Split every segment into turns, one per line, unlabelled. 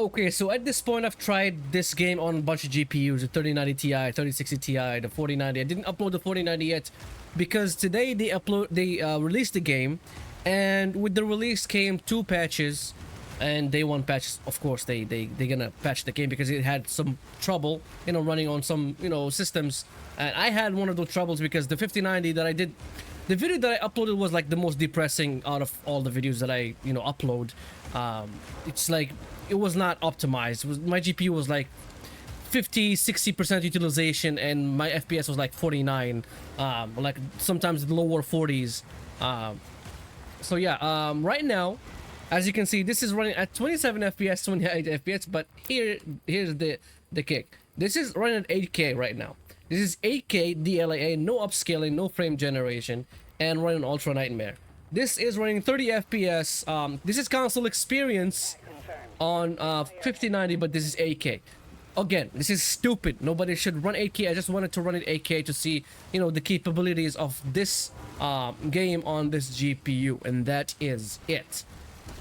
Okay, so at this point, I've tried this game on a bunch of GPUs, the 3090 Ti, 3060 Ti, the 4090. I didn't upload the 4090 yet because today they released the game, and with the release came 2 patches, and day 1 patch, of course, they're gonna patch the game because it had some trouble, running on some, systems, and I had one of those troubles because the 5090 that I did. The video that I uploaded was like the most depressing out of all the videos that I, upload. It's like, it was not optimized. My GPU was like 50-60% utilization, and my FPS was like 49, like sometimes the lower 40s. So yeah, right now, as you can see, this is running at 27 FPS, 28 FPS, but here's the kick. This is running at 8K right now. This is 8K DLAA, no upscaling, no frame generation, and running Ultra Nightmare. This is running 30 FPS. This is console experience on 5090, but this is 8K. Again, this is stupid. Nobody should run 8K. I just wanted to run it 8K to see, the capabilities of this game on this GPU, and that is it.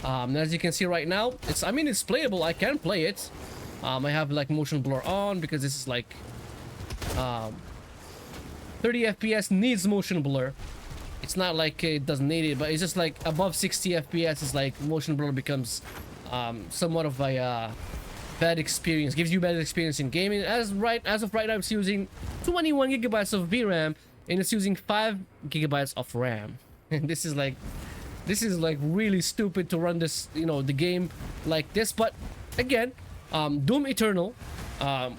As you can see right now, it's playable. I can play it. I have like motion blur on because this is like 30 FPS needs motion blur. It's not like it doesn't need it, but it's just like above 60 FPS is like motion blur becomes somewhat of a bad experience, gives you bad experience in gaming. As of right now, it's using 21 gigabytes of VRAM, and it's using 5 gigabytes of RAM. And this is like really stupid to run this, the game like this. But again, Doom Eternal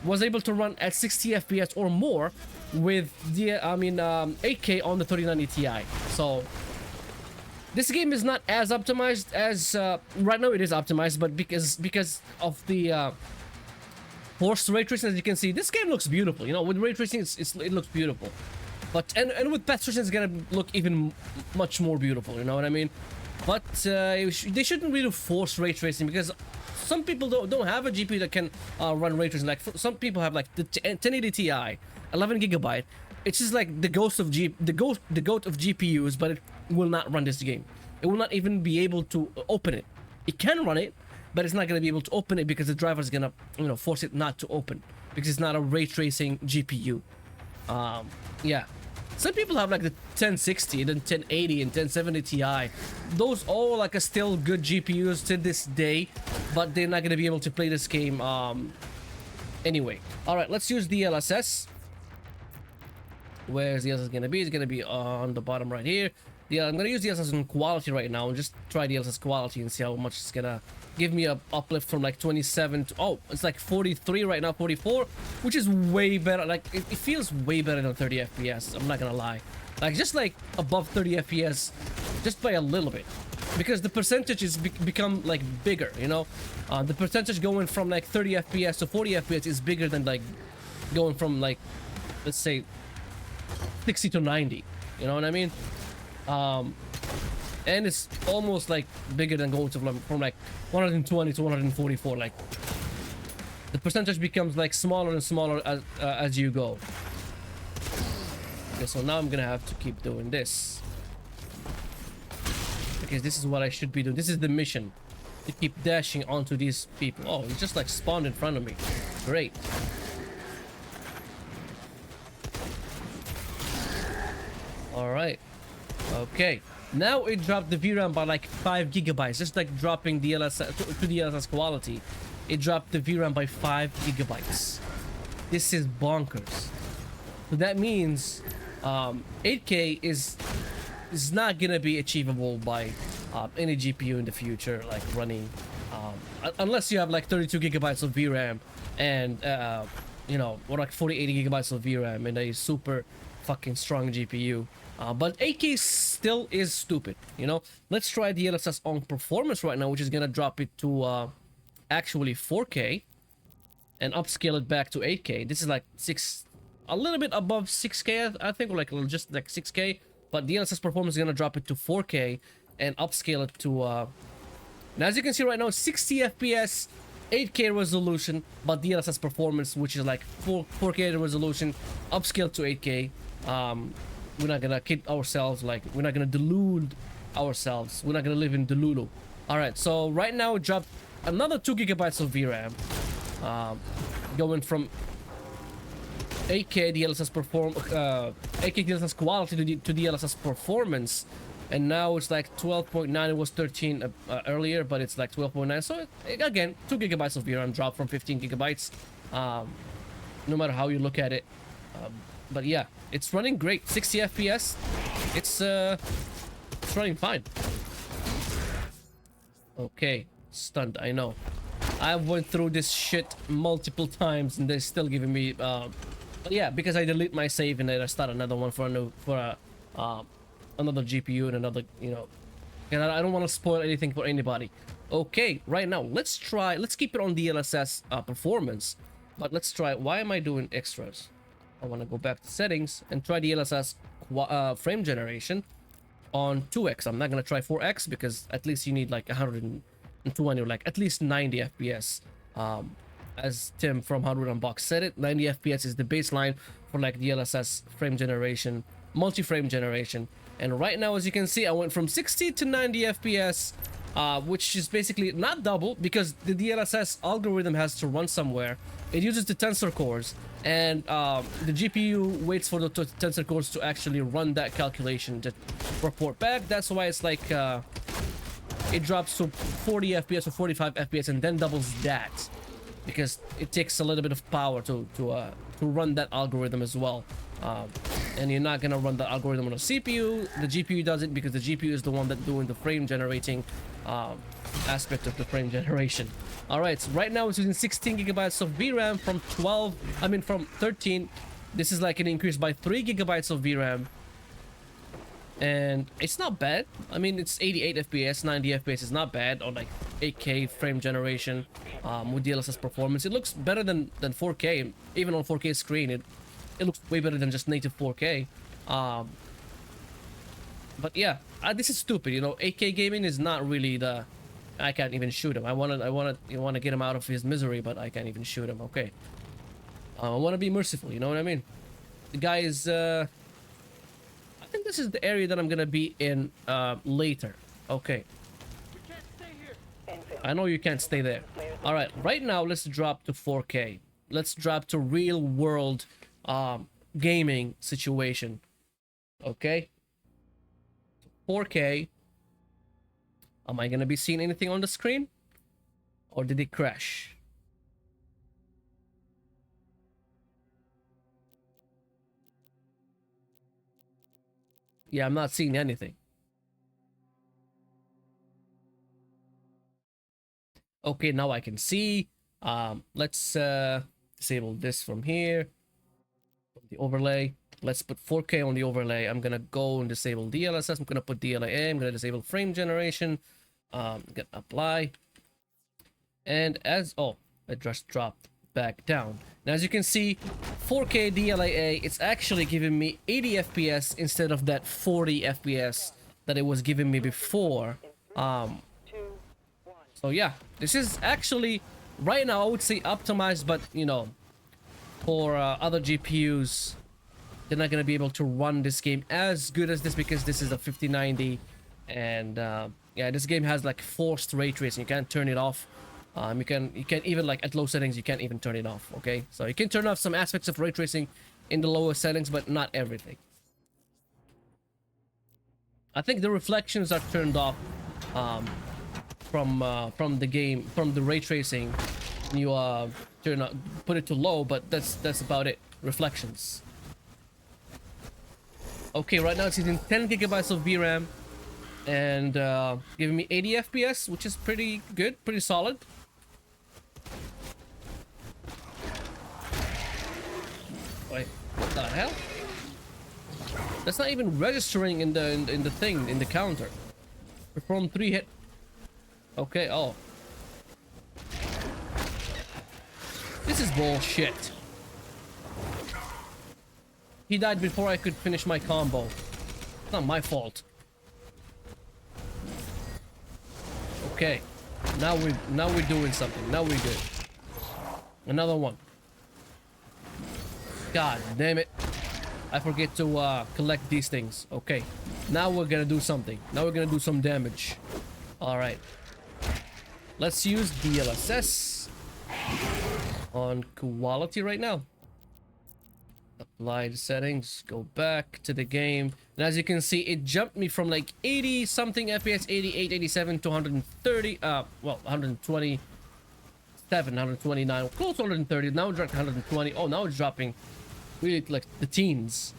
was able to run at 60 FPS or more with the 8K on the 3090 Ti. So this game is not as optimized as right now. It is optimized, but because of the forced ray tracing, as you can see, this game looks beautiful. With ray tracing, it looks beautiful. But and with patch tracing, it's gonna look even much more beautiful. You know what I mean? But they shouldn't really force ray tracing because some people don't have a GPU that can run ray tracing. Like some people have like the 1080 Ti, 11 gigabyte. It's just like the goat of GPUs, but it will not run this game. It will not even be able to open it. It can run it, but it's not going to be able to open it because the driver is going to force it not to open because it's not a ray tracing GPU. Yeah. Some people have like the 1060 and 1080 and 1070 Ti. Those all like are still good GPUs to this day, but they're not going to be able to play this game anyway. All right, let's use DLSS. Where's the DLSS going to be? It's going to be on the bottom right here. Yeah, I'm going to use DLSS in quality right now and just try DLSS quality and see how much it's going to give me a uplift from like 27 to, oh, it's like 43 right now, 44, which is way better. Like it feels way better than 30 FPS. I'm not going to lie. Like just like above 30 FPS just by a little bit, because the percentage is become like bigger, the percentage going from like 30 FPS to 40 FPS is bigger than like going from like, let's say 60 to 90, you know what I mean? And it's almost like bigger than going to from like 120 to 144. Like the percentage becomes like smaller and smaller as you go. Okay, so now I'm gonna have to keep doing this because this is what I should be doing. This is the mission, to keep dashing onto these people. Oh, he just like spawned in front of me. Great. All right. Okay. Now it dropped the VRAM by like 5 gigabytes. Just like dropping DLSS to DLSS quality. It dropped the VRAM by 5 gigabytes. This is bonkers. So that means 8K is not gonna be achievable by any GPU in the future, like running unless you have like 32 gigabytes of VRAM and or like 80 gigabytes of VRAM and a super fucking strong GPU. But 8K still is stupid, Let's try the DLSS on performance right now, which is gonna drop it to actually 4K and upscale it back to 8K. This is like a little bit above 6K, I think, or like just like 6K. But the DLSS performance is gonna drop it to 4K and upscale it to and as you can see right now, 60 FPS, 8K resolution, but DLSS performance, which is like 4K resolution, upscale to 8K. We're not gonna kid ourselves, like we're not gonna delude ourselves. We're not gonna live in Delulu. All right, so right now it dropped another 2 gigabytes of VRAM, going from 8K DLSS 8K DLSS quality to DLSS performance, and now it's like 12.9. It was 13 earlier, but it's like 12.9. So again, 2 gigabytes of VRAM drop from 15 gigabytes. No matter how you look at it, but yeah, it's running great. 60 FPS. It's running fine. Okay, stunned. I know. I've went through this shit multiple times, and they're still giving me. But yeah, because I delete my save and then I start another one for another GPU and another, you know, and I don't want to spoil anything for anybody. Okay, right now let's keep it on DLSS performance, but let's try. Why am I doing extras? I want to go back to settings and try DLSS frame generation on 2x. I'm not gonna try 4x because at least you need like 120 or like at least 90 FPS. As Tim from Hardware Unboxed said it, 90 FPS is the baseline for like DLSS frame generation, multi-frame generation. And right now, as you can see, I went from 60 to 90 FPS, which is basically not double because the DLSS algorithm has to run somewhere. It uses the tensor cores, and the GPU waits for the tensor cores to actually run that calculation to report back. That's why it's like it drops to 40 FPS or 45 FPS and then doubles that, because it takes a little bit of power to run that algorithm as well. And you're not gonna run the algorithm on a CPU. The GPU does it because the GPU is the one that's doing the frame generating aspect of the frame generation. All right, so right now it's using 16 gigabytes of VRAM from 13. This is like an increase by 3 gigabytes of VRAM, and it's not bad. I mean, it's 88 FPS, 90 FPS is not bad on like 8K frame generation with DLSS performance. It looks better than 4K. Even on 4K screen, it looks way better than just native 4K. But yeah, this is stupid. You know, 8K gaming is not really the. I can't even shoot him. I wanna get him out of his misery, but I can't even shoot him. Okay. I want to be merciful. You know what I mean? The guy is. I think this is the area that I'm gonna be in later. Okay. I know you can't stay there. All right. Right now, let's drop to 4K. Let's drop to real world gaming situation. Okay. 4K. Am I gonna be seeing anything on the screen, or did it crash? Yeah, I'm not seeing anything. Okay, now I can see. Let's disable this from here. The overlay. Let's put 4K on the overlay. I'm gonna go and disable DLSS. I'm gonna put DLAA. I'm gonna disable frame generation. Get apply. And as it just dropped back down. Now, as you can see, 4K DLAA, it's actually giving me 80 FPS instead of that 40 FPS that it was giving me before. So yeah, this is actually right now I would say optimized, but you know, for other GPUs, they're not gonna be able to run this game as good as this because this is a 5090, and yeah, this game has like forced ray tracing. You can't turn it off. You can even like at low settings you can't even turn it off. Okay, so you can turn off some aspects of ray tracing in the lower settings, but not everything. I think the reflections are turned off from the game, from the ray tracing. You put it to low, but that's about it. Reflections. Okay, right now it's using 10 gigabytes of VRAM and giving me 80 FPS, which is pretty good, pretty solid. Wait, what the hell? That's not even registering in the counter. Perform 3 hit. Okay, oh. This is bullshit. He died before I could finish my combo. It's not my fault. Okay. Now we're doing something. Now we're good. Another one. God damn it. I forget to collect these things. Okay. Now we're gonna do something. Now we're gonna do some damage. Alright. let's use DLSS on quality right now. Apply the settings, go back to the game, and as you can see, it jumped me from like 80 something FPS, 88, 87 to 130, well, 127, 129, close to 130. Now it's dropped 120. Oh, now it's dropping really like the teens.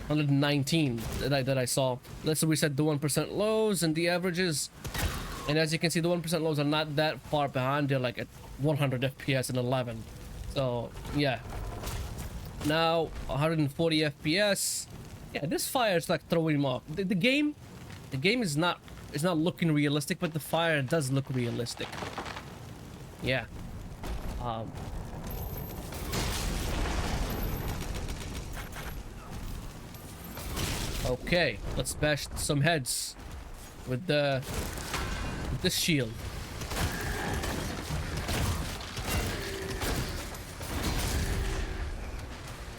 119 that I saw. Let's reset the 1% lows and the averages, and as you can see, the 1% lows are not that far behind. They're like at 100 FPS and 11. So yeah, now 140 FPS. Yeah, this fire is like throwing him off. The game is not looking realistic, but the fire does look realistic. Yeah. Okay, let's bash some heads with this shield.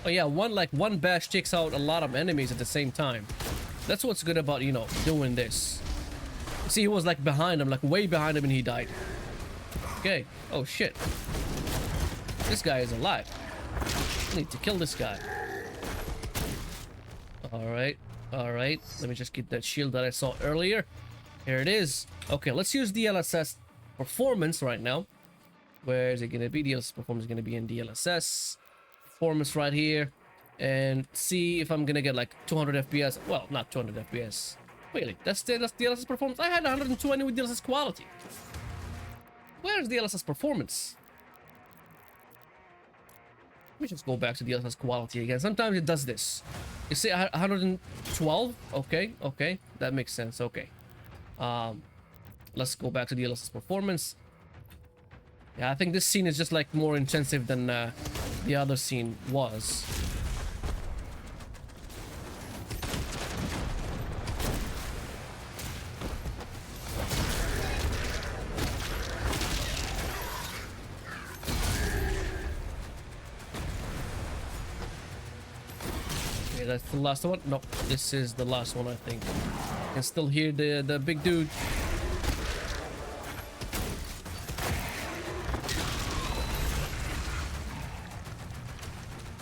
Oh yeah, one bash takes out a lot of enemies at the same time. That's what's good about, you know, doing this. See, he was like behind him, like way behind him, and he died. Okay. Oh shit. This guy is alive. I need to kill this guy. Alright. Alright. Let me just get that shield that I saw earlier. Here it is. Okay, let's use DLSS Performance right now. Where is it going to be? DLSS Performance is going to be in DLSS Performance right here. And see if I'm going to get like 200 FPS. Well, not 200 FPS. Really? That's DLSS Performance? I had 120 with DLSS Quality. Where's DLSS Performance? Let me just go back to DLSS Quality again. Sometimes it does this. You see 112? Okay, okay. That makes sense. Okay. Let's go back to DLSS Performance. Yeah, I think this scene is just like more intensive than the other scene was. That's the last one. No, this is the last one, I think. I can still hear the big dude.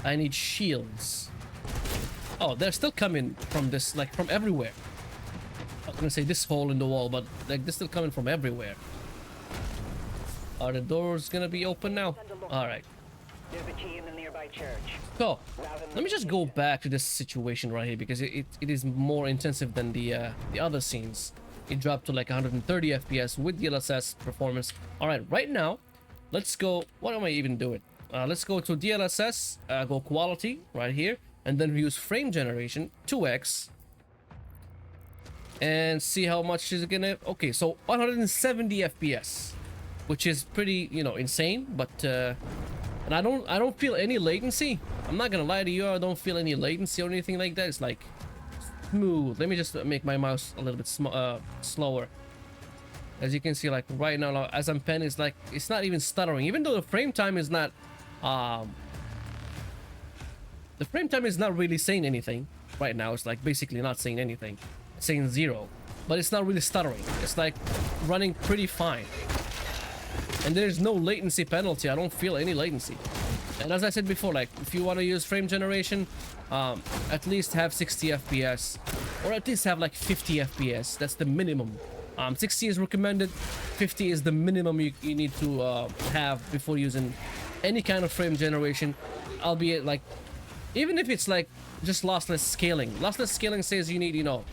I need shields. Oh, they're still coming from this, like from everywhere. I was gonna say this hole in the wall, but like they're still coming from everywhere. Are the doors gonna be open now? All right.
There's a key in the nearby church.
So, let me just go back to this situation right here because it is more intensive than the other scenes. It dropped to like 130 FPS with DLSS Performance. All right, right now, let's go. What am I even doing? Let's go to DLSS, go Quality right here, and then use Frame Generation 2x, and see how much is it gonna. Okay, so 170 FPS, which is pretty, you know, insane, but. And I don't feel any latency. I'm not gonna lie to you, I don't feel any latency or anything like that. It's like smooth. Let me just make my mouse a little bit slower. As you can see, like right now, as I'm penning, it's like it's not even stuttering. Even though the frame time is not really saying anything right now. It's like basically not saying anything. It's saying 0, but it's not really stuttering. It's like running pretty fine. And there's no latency penalty. I don't feel any latency. And as I said before, like if you want to use frame generation, at least have 60 FPS, or at least have like 50 FPS. That's the minimum. 60 is recommended, 50 is the minimum you need to have before using any kind of frame generation. Albeit like, even if it's like just lossless scaling. Lossless scaling says you need, you know,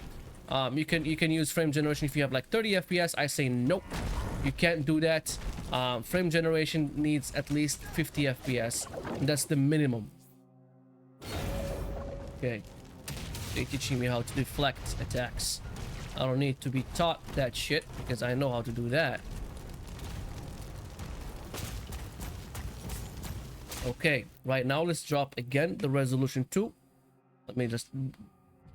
you can use frame generation if you have like 30 FPS. I say nope, you can't do that. Frame generation needs at least 50 FPS, and that's the minimum. Okay, they're teaching me how to deflect attacks. I don't need to be taught that shit because I know how to do that. Okay, right now let's drop again the resolution 2. Let me just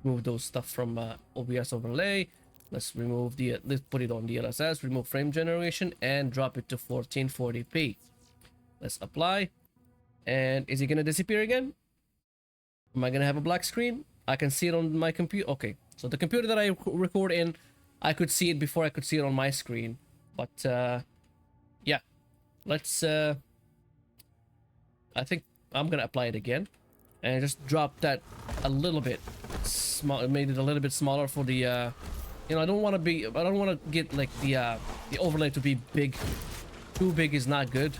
move those stuff from OBS overlay. Let's remove let's put it on DLSS, remove frame generation, and drop it to 1440p. Let's apply. And is it gonna disappear again? Am I gonna have a black screen? I can see it on my computer. Okay, so the computer that I record in, I could see it before I could see it on my screen. But let's I think I'm gonna apply it again and just drop that a little bit small, made it a little bit smaller for the you know, I don't want to get like the overlay to be big. Too big is not good.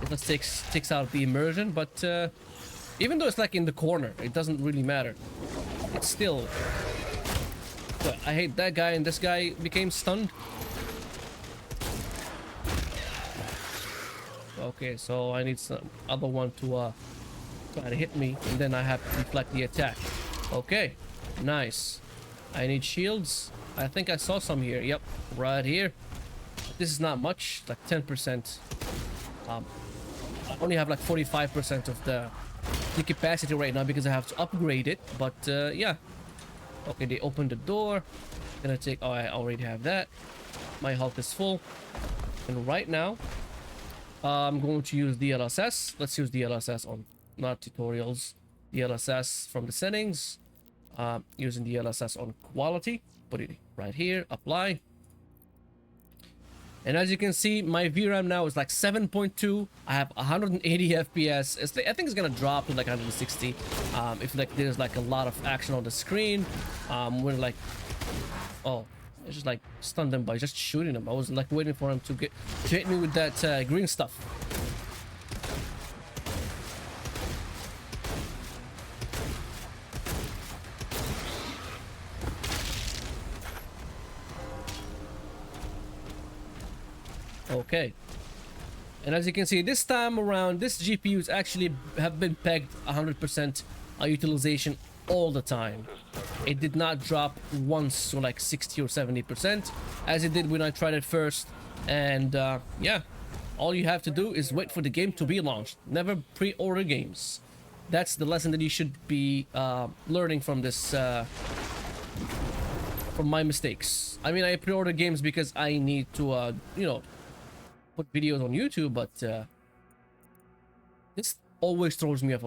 It just takes out the immersion, but even though it's like in the corner, it doesn't really matter. It's still, but I hate that guy, and this guy became stunned. Okay, so I need some other one to try to hit me, and then I have to deflect the attack. Okay, nice. I need shields. I think I saw some here. Yep, right here. This is not much, like 10%. I only have like 45% of the capacity right now because I have to upgrade it. But yeah. Okay, they opened the door. Gonna take. Oh, I already have that. My health is full. And right now, I'm going to use DLSS. Let's use DLSS on not tutorials. DLSS from the settings. Using DLSS on quality. Put it right here. Apply. And as you can see, my VRAM now is like 7.2. I have 180 FPS. I think it's gonna drop to like 160 if like there's like a lot of action on the screen. We're like, oh, I just like stunned them by just shooting them. I was like waiting for him to hit me with that green stuff. Okay, and as you can see, this time around, this GPUs actually have been pegged 100% utilization all the time. It did not drop once to like 60 or 70% as it did when I tried it first. And yeah, all you have to do is wait for the game to be launched. Never pre-order games. That's the lesson that you should be learning from this, from my mistakes. I mean, I pre-order games because I need to you know, put videos on YouTube, but this always throws me off.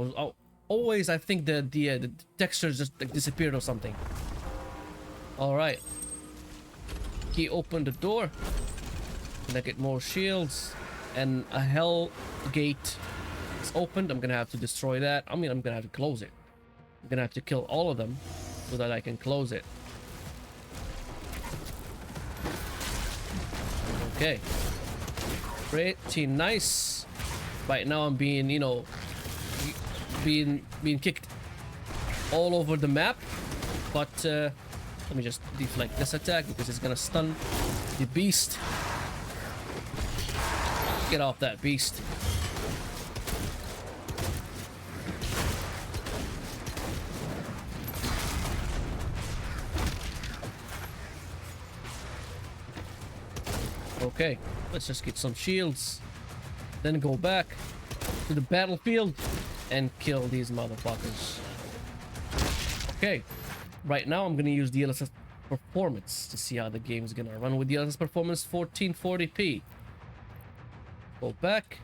Always, I think the textures just like disappeared or something. All right, he opened the door. Gonna get more shields, and a hell gate is opened. I'm gonna have to destroy that. I mean, I'm gonna have to close it. I'm gonna have to kill all of them so that I can close it. Okay. Pretty nice. Right now I'm being, you know, being kicked all over the map, but let me just deflect this attack because it's gonna stun the beast. Get off that beast. Okay, let's just get some shields, then go back to the battlefield and kill these motherfuckers. Okay, right now I'm gonna use DLSS Performance to see how the game is gonna run with DLSS Performance 1440p. Go back.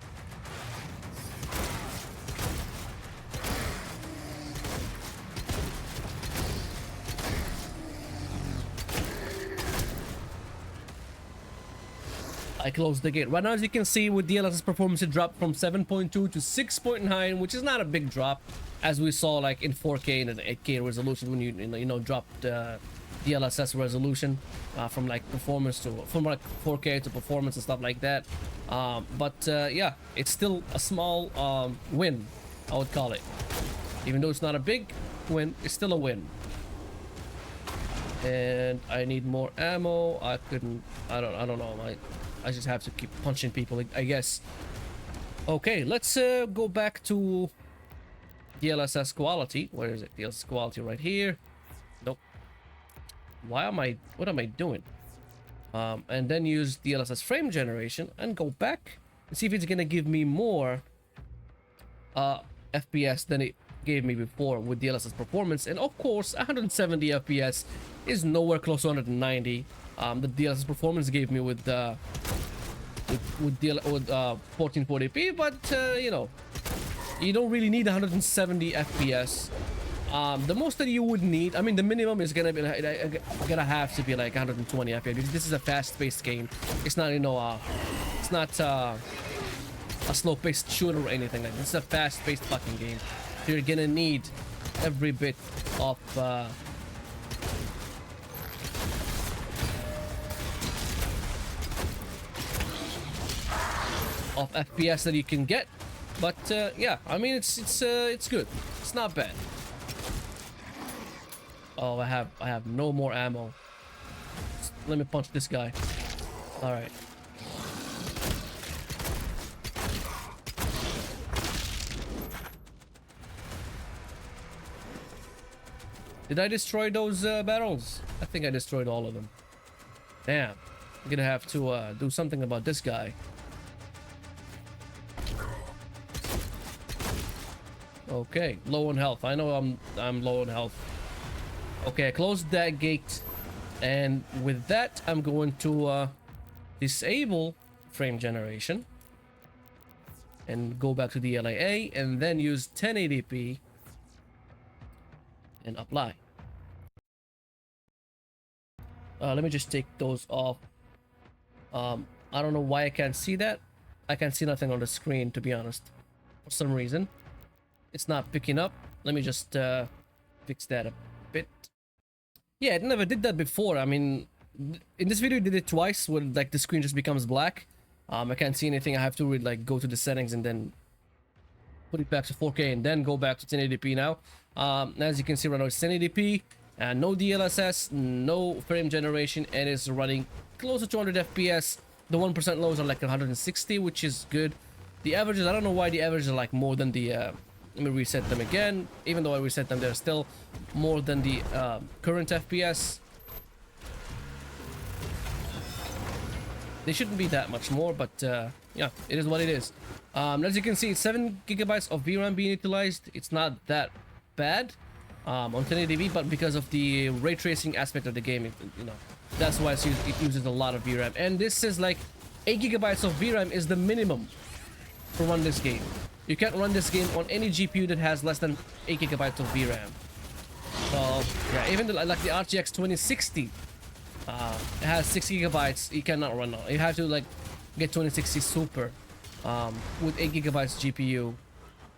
I closed the gate. Right now, as you can see, with DLSS Performance, it dropped from 7.2 to 6.9, which is not a big drop, as we saw like in 4K and 8K resolution when you know dropped DLSS resolution from like performance to like 4K to performance and stuff like that. But yeah, it's still a small win, I would call it. Even though it's not a big win, it's still a win. And I need more ammo. I don't know. I just have to keep punching people, I guess. Okay, let's go back to DLSS Quality. Where is it? DLSS Quality right here. Nope. What am I doing? And then use DLSS Frame Generation and go back and see if it's gonna give me more FPS than it gave me before with DLSS Performance. And of course, 170 FPS is nowhere close to 190. The DLSS Performance gave me with 1440p, but you know, you don't really need 170 FPS. The most that you would need, I mean, the minimum is gonna have to be like 120 FPS because this is a fast-paced game. It's not, you know, it's not a slow-paced shooter or anything. Like, this is a fast-paced fucking game. So you're gonna need every bit of FPS that you can get. But yeah, I mean, it's good. It's not bad. Oh, I have no more ammo. Let me punch this guy. All right. Did I destroy those barrels? I think I destroyed all of them. Damn. I'm gonna have to do something about this guy. Okay, low on health. I know I'm low on health. Okay, I closed that gate, and with that, I'm going to disable frame generation and go back to the LAA, and then use 1080p and apply. Let me just take those off. I don't know why I can't see that. I can't see nothing on the screen, to be honest. For some reason, it's not picking up. Let me just fix that a bit. Yeah, it never did that before. I mean, in this video, I did it twice, where like the screen just becomes black. I can't see anything. I have to really, like, go to the settings and then put it back to 4K and then go back to 1080p now. As you can see right now, it's 1080p and no DLSS, no frame generation, and it's running close to 200 FPS. The 1% lows are like 160, which is good. The averages, I don't know why the averages are like more than the let me reset them again. Even though I reset them, they're still more than the current FPS. They shouldn't be that much more, but yeah, it is what it is. As you can see, 7 GB of VRAM being utilized. It's not that bad on 1080p, but because of the ray tracing aspect of the game, you know, that's why it uses a lot of VRAM. And this is like 8 GB of VRAM is the minimum to run this game. You can't run this game on any GPU that has less than 8 GB of VRAM. So yeah, even like the RTX 2060, it has 6 GB. You cannot run on. You have to like get 2060 Super with 8 GB GPU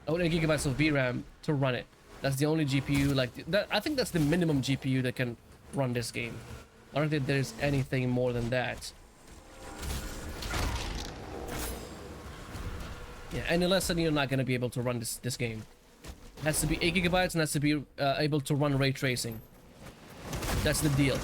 or 8 GB of VRAM to run it. That's the only GPU like that. I think that's the minimum GPU that can run this game. I don't think there's anything more than that. Yeah, any less than you're not gonna be able to run this game. It has to be 8 GB and has to be able to run ray tracing. That's the deal.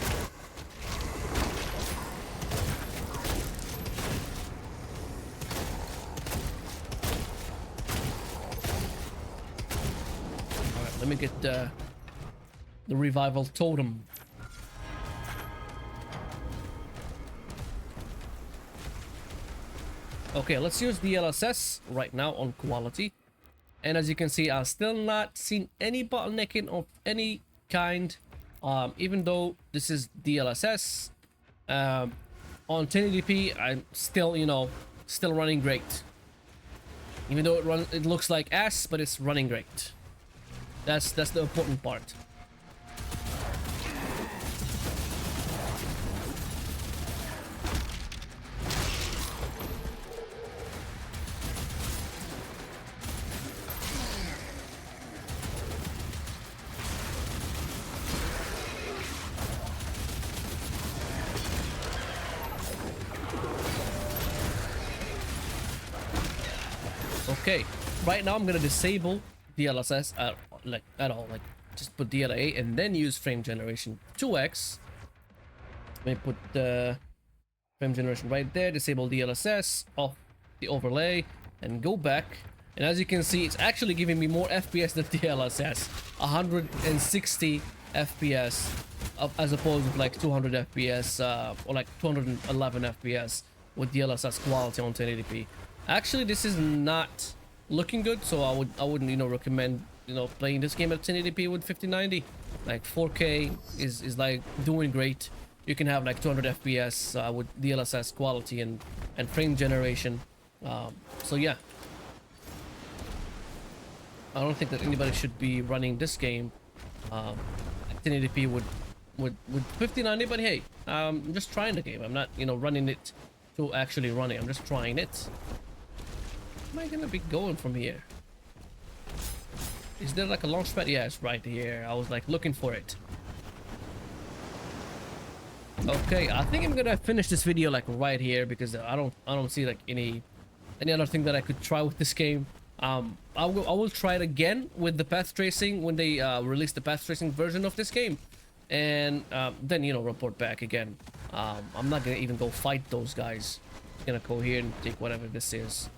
Alright, let me get the revival totem. Okay, let's use DLSS right now on quality. And as you can see, I've still not seen any bottlenecking of any kind. Even though this is DLSS, on 1080p, I'm still, you know, still running great. Even though it looks like ass, but it's running great. That's the important part. Okay, right now I'm gonna disable DLSS at all, like just put DLA and then use frame generation 2x. Let me put the frame generation right there, disable DLSS, off the overlay, and go back. And as you can see, it's actually giving me more FPS than DLSS, 160 FPS as opposed to like 200 FPS or like 211 FPS with DLSS quality on 1080p. Actually, this is not looking good, so I wouldn't, you know, recommend, you know, playing this game at 1080p with 5090. Like 4K is like doing great. You can have like 200 FPS with DLSS quality and frame generation. So yeah, I don't think that anybody should be running this game at 1080p with 5090. But hey, I'm just trying the game. I'm not, you know, running it to actually run it. I'm just trying it. am I gonna be going from here? Is there like a launch pad? Yeah, it's right here. I was like looking for it. Okay, I think I'm gonna finish this video like right here because I don't see like any other thing that I could try with this game. I will try it again with the path tracing when they release the path tracing version of this game, and then, you know, report back again. I'm not gonna even go fight those guys. I'm gonna go here and take whatever this is.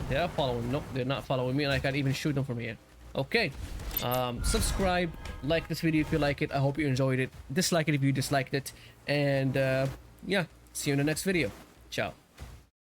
They are following. Nope, they're not following me, and I can't even shoot them from here. Okay. Subscribe, like this video if you like it. I hope you enjoyed it. Dislike it if you disliked it. And yeah, see you in the next video. Ciao.